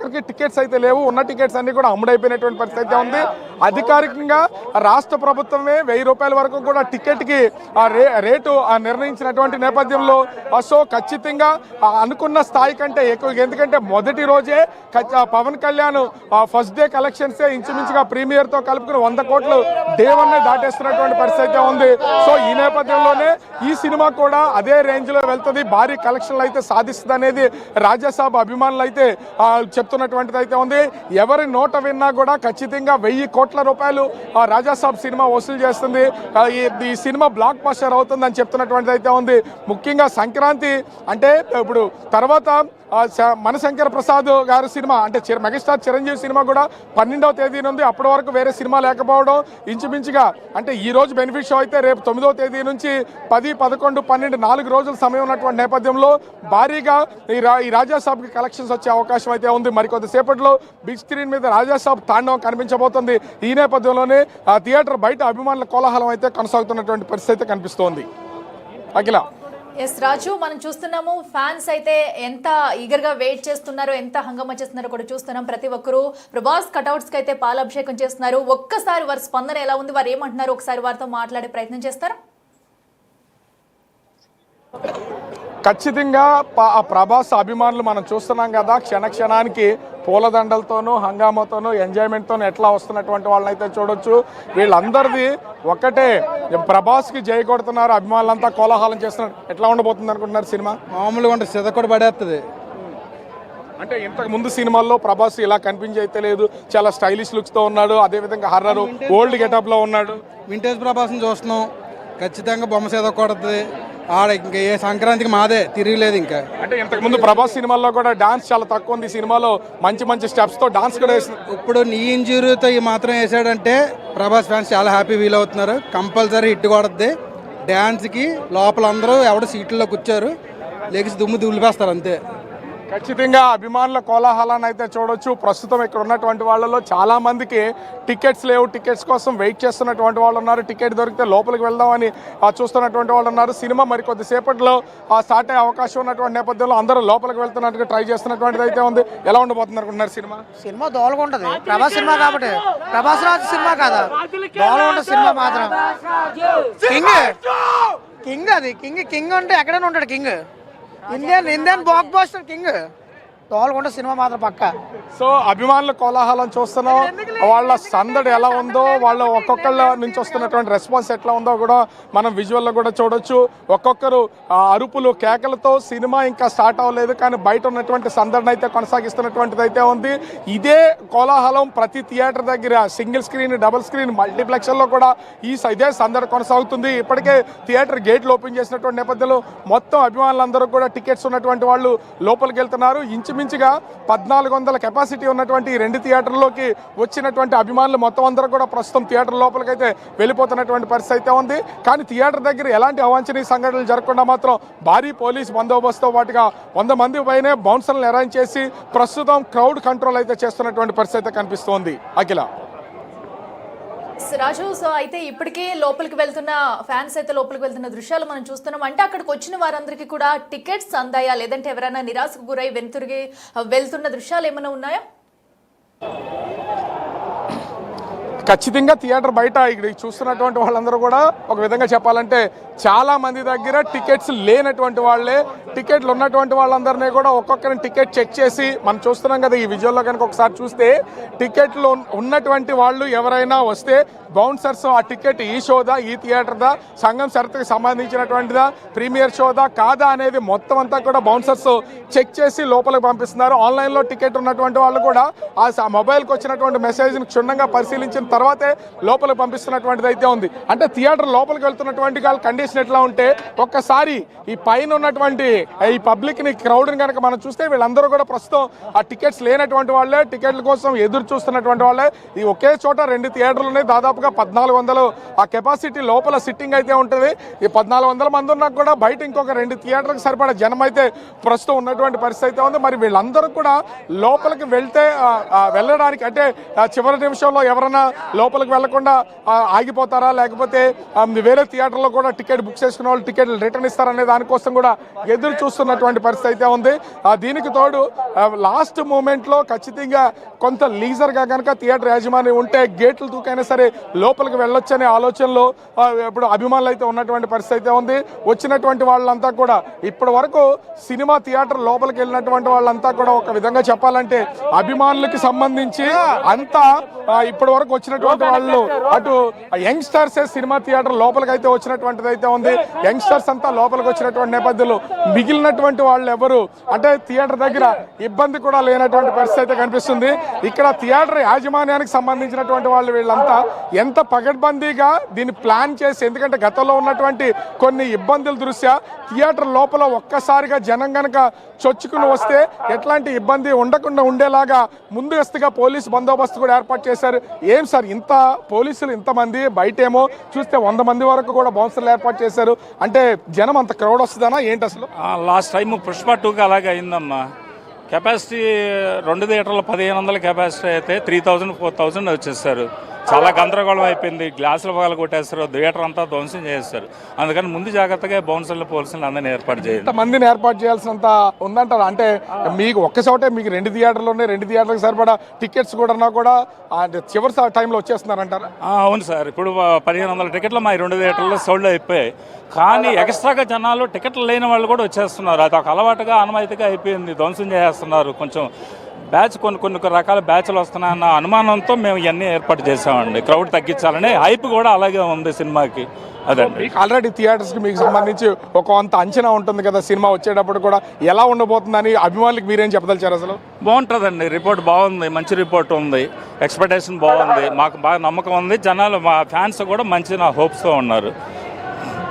ఒక్కరికి టికెట్స్ అయితే లేవు. ఉన్న టికెట్స్ అన్ని కూడా అమ్ముడైపోయినటువంటి పరిస్థితి అయితే ఉంది. అధికారికంగా రాష్ట్ర ప్రభుత్వమే 1000 రూపాయల వరకు కూడా టికెట్కి రేటు నిర్ణయించినటువంటి నేపథ్యంలో సో ఖచ్చితంగా అనుకున్న స్థాయి కంటే ఎక్కువ, ఎందుకంటే మొదటి రోజే పవన్ కళ్యాణ్ ఫస్ట్ డే కలెక్షన్సే ఇంచుమించుగా ప్రీమియర్తో కలుపుకుని 100 కోట్లు డే 1 దాటేస్తున్నటువంటి పరిస్థితి అయితే ఉంది. సో ఈ నేపథ్యంలోనే ఈ సినిమా కూడా అదే రేంజ్లో వెళ్తుంది, భారీ కలెక్షన్లు అయితే సాధిస్తుంది అనేది రాజాసాబ్ అభిమానులు అయితే చెప్తున్నటువంటిది అయితే ఉంది. ఎవరి నోట విన్నా కూడా ఖచ్చితంగా 1000 కోట్ల రూపాయలు రాజాసాబ్ సినిమా వసూలు చేస్తుంది. ఈ సినిమా బ్లాక్ బస్టర్ అవుతుందని చెప్తున్నటువంటిది అయితే ఉంది. ముఖ్యంగా సంక్రాంతి అంటే ఇప్పుడు తర్వాత మనశంకర్ ప్రసాద్ గారి సినిమా అంటే మెగాస్టార్ చిరంజీవి సినిమా కూడా 12వ తేదీ నుండి అప్పటి వరకు వేరే సినిమా లేకపోవడం, ఇంచుమించుగా అంటే ఈ రోజు బెనిఫిట్ షో అయితే రేపు 9వ తేదీ నుంచి 10, 11, 12 4 రోజుల సమయం ఉన్నటువంటి నేపథ్యంలో భారీగా ఈ రాజాసాబ్కి కలెక్షన్స్ వచ్చే అవకాశం అయితే ఉంది. మరికొద్దిసేపట్లో బిగ్ స్క్రీన్ మీద రాజాసాబ్ తాండవం కనిపించబోతుంది. ఈ నేపథ్యంలోనే థియేటర్ బయట అభిమానుల కోలాహలం అయితే కొనసాగుతున్నటువంటి పరిస్థితి అయితే కనిపిస్తోంది. అఖిల. ఎస్ రాజు, మనం చూస్తున్నాము ఫ్యాన్స్ అయితే ఎంత ఈగర్గా వెయిట్ చేస్తున్నారో, ఎంత హంగామా చేస్తున్నారో కూడా చూస్తున్నాం. ప్రతి ఒక్కరూ ప్రభాస్ కటౌట్స్కి అయితే పాలాభిషేకం చేస్తున్నారు. ఒక్కసారి వారి స్పందన ఎలా ఉంది, వారు ఏమంటున్నారు, ఒకసారి వారితో మాట్లాడే ప్రయత్నం చేస్తారా? ఖచ్చితంగా ప్రభాస్ అభిమానులు మనం చూస్తున్నాం కదా, క్షణానికి పూలదండలతోనూ హంగామాతోనూ ఎంజాయ్మెంట్తోనూ ఎట్లా వస్తున్నటువంటి వాళ్ళని అయితే చూడొచ్చు. వీళ్ళందరిది ఒకటే, ప్రభాస్కి జై కొడుతున్నారు, అభిమానులంతా కోలాహలం చేస్తున్నారు. ఎట్లా ఉండబోతుంది అనుకుంటున్నారు సినిమా? మామూలుగా ఉంటుంది, సిద్ధకొడి పడేస్తుంది. అంటే ఇంతకు ముందు సినిమాల్లో ప్రభాస్ ఇలా కనిపించి అయితే లేదు, చాలా స్టైలిష్ లుక్స్తో ఉన్నాడు. అదేవిధంగా హర్రర్ ఓల్డ్ గెటప్లో ఉన్నాడు. వింటేజ్ ప్రభాస్ని చూస్తున్నాం, ఖచ్చితంగా బొమ్మ సేద కొడుతుంది. ఆడ ఇంకా ఏ సంక్రాంతికి మాదే తిరగలేదు. ఇంకా అంటే ఇంతకు ముందు ప్రభాస్ సినిమాల్లో కూడా డాన్స్ చాలా తక్కువ ఉంది, సినిమాలో మంచి స్టెప్స్తో డాన్స్ కూడా వేస్తుంది. ఇప్పుడు నీ ఇంజురీతో ఈ మాత్రం వేసాడంటే ప్రభాస్ ఫ్యాన్స్ చాలా హ్యాపీ ఫీల్ అవుతున్నారు. కంపల్సరీ హిట్ కొడుద్ది. డ్యాన్స్కి లోపల అందరూ ఎవడు సీట్లలో కూర్చోరు, లెగిసి దుమ్ము దులిపేస్తారు అంతే. ఖచ్చితంగా అభిమానుల కోలాహలాన్ని అయితే చూడొచ్చు. ప్రస్తుతం ఇక్కడ ఉన్నటువంటి వాళ్ళలో చాలా మందికి టికెట్స్ లేవు, టికెట్స్ కోసం వెయిట్ చేస్తున్నటువంటి వాళ్ళు ఉన్నారు. టికెట్ దొరికితే లోపలికి వెళ్దామని చూస్తున్నటువంటి వాళ్ళు ఉన్నారు. సినిమా మరి కొద్దిసేపట్లో స్టార్ట్ అయ్యే అవకాశం ఉన్నటువంటి నేపథ్యంలో అందరూ లోపలికి వెళ్తున్నట్టుగా ట్రై చేస్తున్నటువంటిది అయితే ఉంది. ఎలా ఉండబోతుంది అనుకుంటున్నారు సినిమా? సినిమా దోలుగా ఉంటుంది, ప్రభాస్ సినిమా కాబట్టి. ప్రభాస్ రాజు సినిమా కదా, దోలుగా ఉంటుంది సినిమా మాత్రం. కింగ్ అది కింగ్ అంటే ఎక్కడైనా ఉంటాడు king. Indian blockbuster king. తోలుకుంటే సినిమా మాత్రం పక్క. సో అభిమానుల కోలాహలం చూస్తున్నాం, వాళ్ళ సందడి ఎలా ఉందో, వాళ్ళ ఒక్కొక్కళ్ళ నుంచి వస్తున్నటువంటి రెస్పాన్స్ ఎట్లా ఉందో కూడా మనం విజువల్లో కూడా చూడొచ్చు. ఒక్కొక్కరు అరుపులు కేకలతో సినిమా ఇంకా స్టార్ట్ అవ్వలేదు, కానీ బయట ఉన్నటువంటి సందడిని అయితే కొనసాగిస్తున్నటువంటిది అయితే ఉంది. ఇదే కోలాహలం ప్రతి థియేటర్ దగ్గర సింగిల్ స్క్రీన్, డబుల్ స్క్రీన్, మల్టీప్లెక్స్లో కూడా ఇదే సందడి కొనసాగుతుంది. ఇప్పటికే థియేటర్ గేట్లు ఓపెన్ చేసినటువంటి నేపథ్యంలో మొత్తం అభిమానులందరూ కూడా టికెట్స్ ఉన్నటువంటి వాళ్ళు లోపలికి వెళ్తున్నారు. ఇంచుమించుగా 1400 కెపాసిటీ ఉన్నటువంటి 2 థియేటర్లోకి వచ్చినటువంటి అభిమానులు మొత్తం అందరూ కూడా ప్రస్తుతం థియేటర్ లోపలికి అయితే వెళ్ళిపోతున్నటువంటి పరిస్థితి అయితే ఉంది. కానీ థియేటర్ దగ్గర ఎలాంటి అవాంఛనీయ సంఘటనలు జరగకుండా మాత్రం భారీ పోలీస్ బందోబస్తుతో పాటుగా 100 మంది పైనే బౌన్సర్లను అరేంజ్ చేసి ప్రస్తుతం క్రౌడ్ కంట్రోల్ అయితే చేస్తున్నటువంటి పరిస్థితి అయితే కనిపిస్తోంది. అఖిల. రాజు, సో అయితే ఇప్పటికే లోపలికి వెళ్తున్న ఫ్యాన్స్ అయితే లోపలికి వెళ్తున్న దృశ్యాలు మనం చూస్తున్నాం. అంటే అక్కడికి వచ్చిన వారందరికీ కూడా టికెట్స్ అందాయా, లేదంటే ఎవరైనా నిరాశకు గురై వెనుతిరిగి వెళ్తున్న దృశ్యాలు ఏమైనా ఉన్నాయా? ఖచ్చితంగా థియేటర్ బయట ఇక్కడ చూస్తున్నటువంటి వాళ్ళందరూ కూడా ఒక విధంగా చెప్పాలంటే చాలా మంది దగ్గర టికెట్స్ లేనటువంటి వాళ్ళే. టికెట్లు ఉన్నటువంటి వాళ్ళందరినీ కూడా ఒక్కొక్కరిని టికెట్ చెక్ చేసి మనం చూస్తున్నాం కదా, ఈ విజువల్లో కనుక ఒకసారి చూస్తే టికెట్లు ఉన్నటువంటి వాళ్ళు ఎవరైనా వస్తే బౌన్సర్స్ ఆ టికెట్ ఈ షోదా, ఈ థియేటర్దా, సంఘం షరతుకి సంబంధించినటువంటిదా, ప్రీమియర్ షోదా కాదా అనేది మొత్తం అంతా కూడా బౌన్సర్స్ చెక్ చేసి లోపలికి పంపిస్తున్నారు. ఆన్లైన్లో టికెట్ ఉన్నటువంటి వాళ్ళు కూడా ఆ మొబైల్కి వచ్చినటువంటి మెసేజ్ని క్షుణ్ణంగా పరిశీలించిన తర్వాతే లోపలికి పంపిస్తున్నటువంటిది అయితే ఉంది. అంటే థియేటర్ లోపలికి వెళ్తున్నటువంటి వాళ్ళ కండిషన్ ఎట్లా ఉంటే ఒక్కసారి ఈ పైన ఉన్నటువంటి ఈ పబ్లిక్ని క్రౌడ్ని కనుక మనం చూస్తే వీళ్ళందరూ కూడా ప్రస్తుతం ఆ టికెట్స్ లేనటువంటి వాళ్ళే, టికెట్ల కోసం ఎదురు చూస్తున్నటువంటి వాళ్ళే. ఈ ఒకే చోట 2 థియేటర్లు ఉన్నాయి. దాదాపుగా 1400 ఆ కెపాసిటీ లోపల సిట్టింగ్ అయితే ఉంటుంది. ఈ 1400 మంది ఉన్నా కూడా బయట ఇంకొక 2 థియేటర్కి సరిపడా జనం అయితే ప్రస్తుతం ఉన్నటువంటి పరిస్థితి అయితే ఉంది. మరి వీళ్ళందరూ కూడా లోపలికి వెళ్ళడానికి అంటే చివరి నిమిషంలో ఎవరైనా లోపలికి వెళ్లకుండా ఆగిపోతారా, లేకపోతే వేరే థియేటర్లో కూడా టికెట్ బుక్ చేసుకున్న వాళ్ళు టికెట్లు రిటర్న్ ఇస్తారనే దానికోసం కూడా ఎదురు చూస్తున్నటువంటి పరిస్థితి అయితే ఉంది. దీనికి తోడు లాస్ట్ మూమెంట్లో ఖచ్చితంగా కొంత లీజర్గా కనుక థియేటర్ యాజమాన్యం ఉంటే గేట్లు దూకైనా సరే లోపలికి వెళ్ళొచ్చనే ఆలోచనలో ఇప్పుడు అభిమానులు అయితే ఉన్నటువంటి పరిస్థితి అయితే ఉంది. వచ్చినటువంటి వాళ్ళంతా కూడా ఇప్పటి వరకు సినిమా థియేటర్ లోపలికి వెళ్ళినటువంటి వాళ్ళంతా కూడా ఒక విధంగా చెప్పాలంటే అభిమానులకి సంబంధించి అంతా ఇప్పటి వరకు వచ్చినటువంటి వాళ్ళు అటు యంగ్స్టర్సే సినిమా థియేటర్ లోపలికి అయితే వచ్చినటువంటిది అయితే ఉంది. యంగ్స్టర్స్ అంతా లోపలికి వచ్చినటువంటి నేపథ్యంలో మిగిలినటువంటి వాళ్ళు ఎవరు అంటే థియేటర్ దగ్గర ఇబ్బంది కూడా లేనటువంటి పరిస్థితి అయితే కనిపిస్తుంది. ఇక్కడ థియేటర్ యాజమాన్యానికి సంబంధించినటువంటి వాళ్ళు వీళ్ళంతా ఎంత పగడ్బందీగా దీన్ని ప్లాన్ చేసి, ఎందుకంటే గతంలో ఉన్నటువంటి కొన్ని ఇబ్బందుల దృష్ట్యా థియేటర్ లోపల ఒక్కసారిగా జనం గనక చొచ్చుకుని వస్తే ఎట్లాంటి ఇబ్బంది ఉండకుండా ఉండేలాగా ముందస్తుగా పోలీసు బందోబస్తు కూడా ఏర్పాటు చేశారు. ఏం సార్ ఇంత పోలీసులు ఇంతమంది, బయటేమో చూస్తే 100 మంది వరకు కూడా బౌన్సర్లు ఏర్పాటు చేశారు. అంటే జనం అంత క్రౌడ్ వస్తుందనా ఏంటి అసలు? లాస్ట్ టైం పుష్ప 2కి అలాగే అయిందమ్మా. కెపాసిటీ 2 థియేటర్లు 1500 కెపాసిటీ అయితే 3000 4000 వచ్చేస్తారు. చాలా గందరగోళం అయిపోయింది. గ్లాసులు పగల కొట్టేస్తారు, థియేటర్ అంతా ధ్వంసం చేస్తారు. అందుకని ముందు జాగ్రత్తగా బౌన్సర్లు పోలీసులు అందరినీ ఏర్పాటు చేయాలి. మందిని ఏర్పాటు చేయాల్సినంత ఉందంటారు. అంటే మీకు ఒక్క చోటే మీకు 2 థియేటర్లు ఉన్నాయి, 2 థియేటర్లకు సరిపడా టికెట్స్ కూడా చివరి టైంలో వచ్చేస్తున్నారంటారా? అవును సార్, ఇప్పుడు 1500 టికెట్లు మా 2 థియేటర్లో సోల్డ్ అయిపోయాయి. కానీ ఎక్స్ట్రాగా జనాలు టికెట్లు లేని వాళ్ళు కూడా వచ్చేస్తున్నారు. అది ఒక అలవాటుగా అనుమతిగా అయిపోయింది. ధ్వంసం చేస్తున్నారు. కొంచెం బ్యాచ్ కొన్ని రకాల బ్యాచ్లు వస్తున్నాయన్న అనుమానంతో మేము ఇవన్నీ ఏర్పాటు చేసామండి. క్రౌడ్ తగ్గించాలని. హైప్ కూడా అలాగే ఉంది సినిమాకి. అదండి. ఆల్రెడీ థియేటర్స్కి మీకు సంబంధించి ఒక కొంత అంచనా ఉంటుంది కదా, సినిమా వచ్చేటప్పుడు కూడా ఎలా ఉండబోతుందని అభిమానులకు మీరేం చెప్పదలిచారు అసలు? బాగుంటుందండి. రిపోర్ట్ బాగుంది, మంచి రిపోర్ట్ ఉంది, ఎక్స్పెక్టేషన్ బాగుంది, మాకు బాగా నమ్మకం ఉంది. జనాలు మా ఫ్యాన్స్ కూడా మంచి నా హోప్స్తో ఉన్నారు.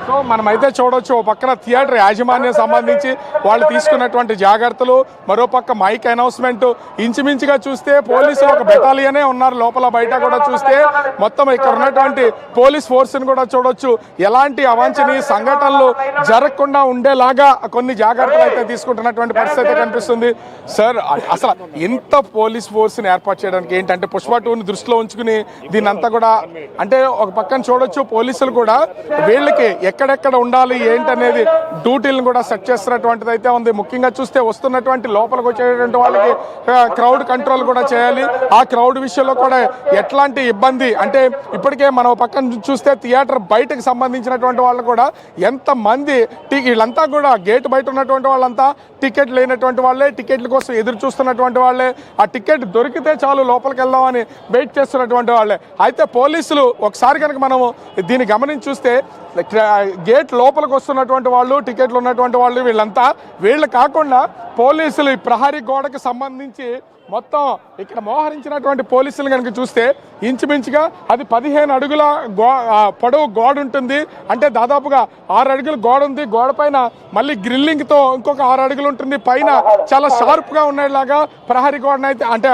సో మనమైతే చూడొచ్చు, ఓ పక్కన థియేటర్ యాజమాన్యం సంబంధించి వాళ్ళు తీసుకున్నటువంటి జాగ్రత్తలు, మరోపక్క మైక్ అనౌన్స్మెంట్, ఇంచుమించుగా చూస్తే పోలీసులు ఒక బెటాలియనే ఉన్నారు లోపల. బయట కూడా చూస్తే మొత్తం ఇక్కడ ఉన్నటువంటి పోలీస్ ఫోర్స్ని కూడా చూడొచ్చు. ఎలాంటి అవాంఛనీయ సంఘటనలు జరగకుండా ఉండేలాగా కొన్ని జాగ్రత్తలు అయితే తీసుకుంటున్నటువంటి పరిస్థితి అయితే కనిపిస్తుంది. సార్ అసలు ఎంత పోలీస్ ఫోర్స్ని ఏర్పాటు చేయడానికి ఏంటంటే పుష్ప 2ని దృష్టిలో ఉంచుకుని దీన్ని అంతా కూడా అంటే ఒక పక్కన చూడొచ్చు పోలీసులు కూడా వీళ్ళకి ఎక్కడెక్కడ ఉండాలి ఏంటనేది డ్యూటీలను కూడా సెట్ చేస్తున్నటువంటిది అయితే ఉంది. ముఖ్యంగా చూస్తే వస్తున్నటువంటి లోపలికి వచ్చేటువంటి వాళ్ళకి క్రౌడ్ కంట్రోల్ కూడా చేయాలి. ఆ క్రౌడ్ విషయంలో కూడా ఎట్లాంటి ఇబ్బంది అంటే ఇప్పటికే మనం పక్కన చూస్తే థియేటర్ బయటకు సంబంధించినటువంటి వాళ్ళు కూడా ఎంతమంది వీళ్ళంతా కూడా గేట్ బయట ఉన్నటువంటి వాళ్ళంతా టికెట్ లేనటువంటి వాళ్ళే, టికెట్ల కోసం ఎదురు చూస్తున్నటువంటి వాళ్ళే, ఆ టికెట్ దొరికితే చాలు లోపలికి వెళ్దామని వెయిట్ చేస్తున్నటువంటి వాళ్ళే. అయితే పోలీసులు ఒకసారి కనుక మనము దీన్ని గమనించి చూస్తే గేట్ లోపలికి వస్తున్నటువంటి వాళ్ళు, టికెట్లు ఉన్నటువంటి వాళ్ళు వీళ్ళు కాకుండా పోలీసులు ఈ ప్రహరీ గోడకు సంబంధించి మొత్తం ఇక్కడ మోహరించినటువంటి పోలీసులు కనుక చూస్తే ఇంచుమించుగా అది 15 అడుగుల పొడవు గోడ ఉంటుంది. అంటే దాదాపుగా 6 అడుగుల గోడ ఉంది. గోడ పైన మళ్ళీ గ్రిల్లింగ్తో ఇంకొక 6 అడుగులు ఉంటుంది. పైన చాలా షార్ప్గా ఉండేలాగా ప్రహరీ గోడనైతే అంటే